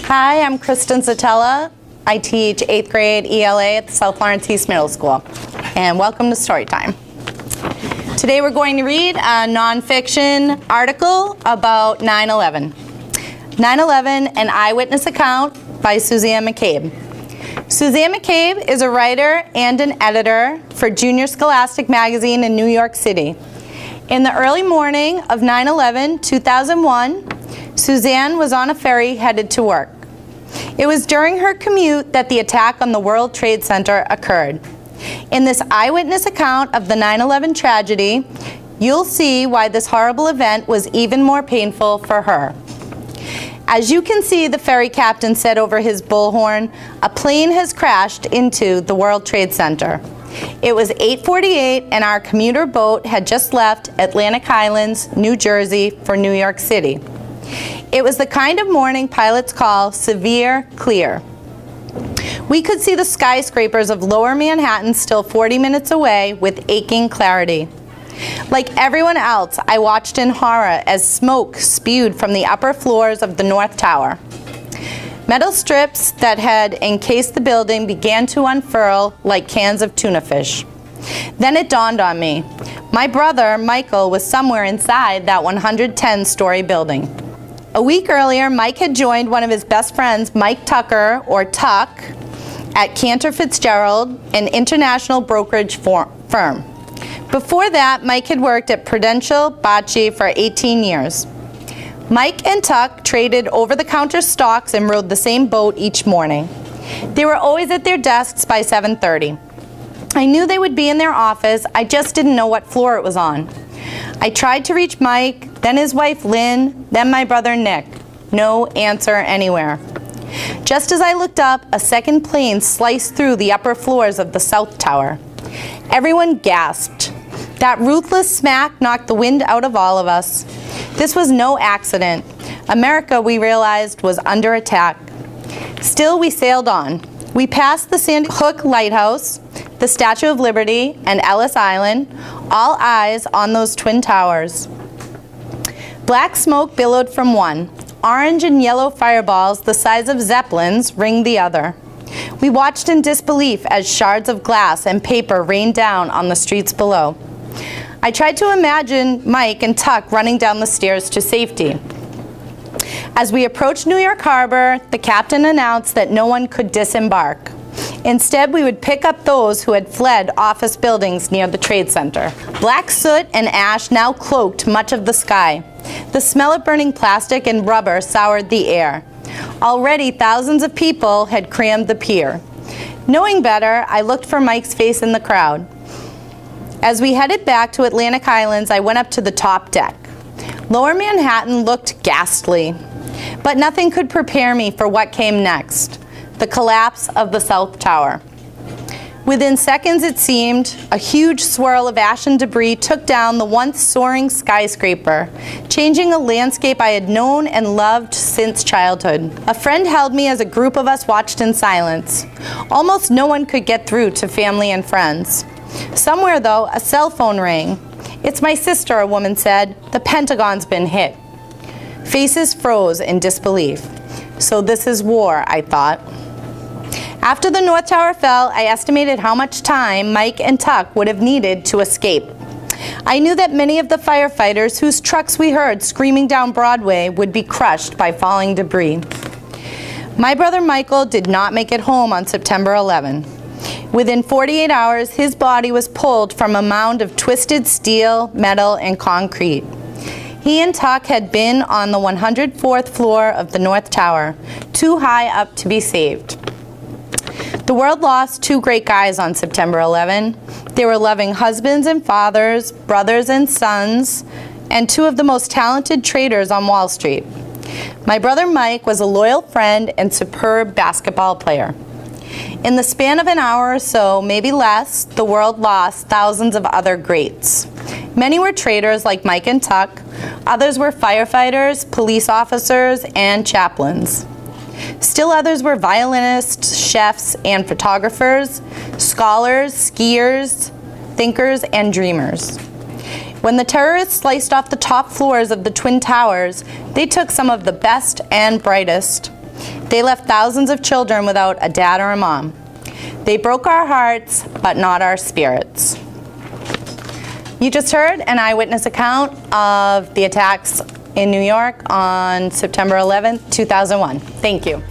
Hi, I'm Kristin Szettella. I teach 8th grade ELA at the South Lawrence East Middle School. And welcome to Storytime. Today we're going to read a nonfiction article about 9/11. 9/11, an eyewitness account by Suzanne McCabe. Suzanne McCabe is a writer and an editor for Junior Scholastic magazine in New York City. In the early morning of 9/11, 2001, Suzanne was on a ferry headed to work. It was during her commute that the attack on the World Trade Center occurred. In this eyewitness account of the 9/11 tragedy, you'll see why this horrible event was even more painful for her. As you can see, the ferry captain said over his bullhorn, a plane has crashed into the World Trade Center. It was 8:48 and our commuter boat had just left Atlantic Highlands, New Jersey for New York City. It was the kind of morning pilots call severe clear. We could see the skyscrapers of lower Manhattan still 40 minutes away with aching clarity. Like everyone else, I watched in horror as smoke spewed from the upper floors of the North Tower. Metal strips that had encased the building began to unfurl like cans of tuna fish. Then it dawned on me. My brother, Michael, was somewhere inside that 110-story building. A week earlier, Mike had joined one of his best friends, Mike Tucker, or Tuck, at Cantor Fitzgerald, an international brokerage firm. Before that, Mike had worked at Prudential Bocce for 18 years. Mike and Tuck traded over-the-counter stocks and rode the same boat each morning. They were always at their desks by 7:30. I knew they would be in their office, I just didn't know what floor it was on. I tried to reach Mike, then his wife Lynn, then my brother Nick. No answer anywhere. Just as I looked up, a second plane sliced through the upper floors of the South Tower. Everyone gasped. That ruthless smack knocked the wind out of all of us. This was no accident. America, we realized, was under attack. Still, we sailed on. We passed the Sandy Hook Lighthouse, the Statue of Liberty, and Ellis Island, all eyes on those twin towers. Black smoke billowed from one. Orange and yellow fireballs the size of zeppelins ringed the other. We watched in disbelief as shards of glass and paper rained down on the streets below. I tried to imagine Mike and Tuck running down the stairs to safety. As we approached New York Harbor, the captain announced that no one could disembark. Instead, we would pick up those who had fled office buildings near the Trade Center. Black soot and ash now cloaked much of the sky. The smell of burning plastic and rubber soured the air. Already, thousands of people had crammed the pier. Knowing better, I looked for Mike's face in the crowd. As we headed back to Atlantic Highlands, I went up to the top deck. Lower Manhattan looked ghastly, but nothing could prepare me for what came next, the collapse of the South Tower. Within seconds, it seemed, a huge swirl of ash and debris took down the once soaring skyscraper, changing a landscape I had known and loved since childhood. A friend held me as a group of us watched in silence. Almost no one could get through to family and friends. Somewhere, though, a cell phone rang. "It's my sister," a woman said. "The Pentagon's been hit." Faces froze in disbelief. So this is war, I thought. After the North Tower fell, I estimated how much time Mike and Tuck would have needed to escape. I knew that many of the firefighters whose trucks we heard screaming down Broadway would be crushed by falling debris. My brother Michael did not make it home on September 11. Within 48 hours, his body was pulled from a mound of twisted steel, metal, and concrete. He and Tuck had been on the 104th floor of the North Tower, too high up to be saved. The world lost two great guys on September 11. They were loving husbands and fathers, brothers and sons, and two of the most talented traders on Wall Street. My brother Mike was a loyal friend and superb basketball player. In the span of an hour or so, maybe less, the world lost thousands of other greats. Many were traders like Mike and Tuck. Others were firefighters, police officers, and chaplains. Still others were violinists, chefs, and photographers, scholars, skiers, thinkers, and dreamers. When the terrorists sliced off the top floors of the Twin Towers, they took some of the best and brightest. They left thousands of children without a dad or a mom. They broke our hearts, but not our spirits. You just heard an eyewitness account of the attacks in New York on September 11th, 2001. Thank you.